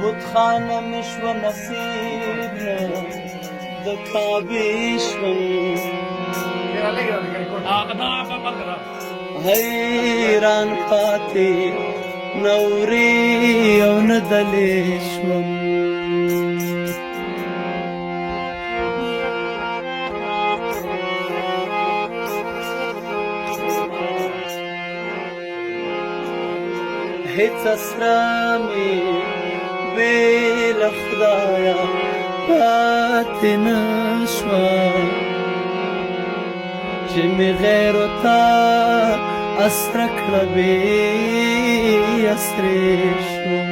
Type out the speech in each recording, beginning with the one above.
بتخانه مې شوه نصیب نه د کعبې شوم حیران پاتې نه ورې او نه دلې شوم هیڅ اسره مې بې له خدایه پاتې نه شوه چې مې غیر تا اسره کړه بې اسرې شوم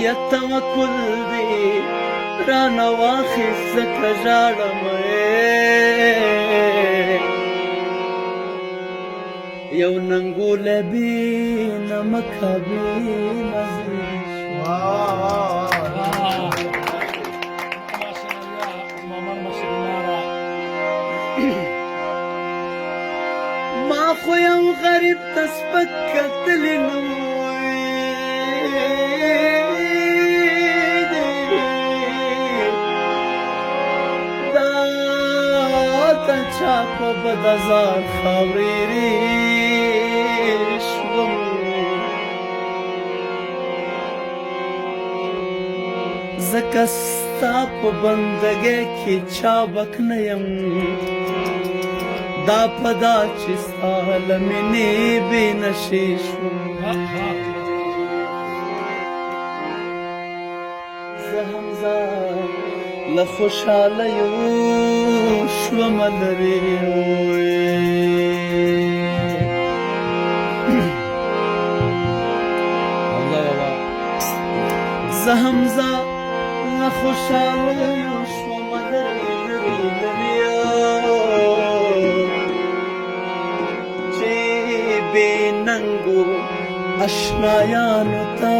یا توکل دی رانه واخیست ځکه ژاړم یو ننګولی بې نمکه بې مزې ما خو یو غریب ته سپک کتلی نه چا په بدازار خاورې شوم ځکه ستا په بندګۍ کې چابک نه یم دا په دا چې ستا له مینې بې نشې شوم زه هم ځان له خوشحالیو شومه لرې زه هم ځان له خوشحالیو شومه لرې چې بې ننګو اشنایانو ته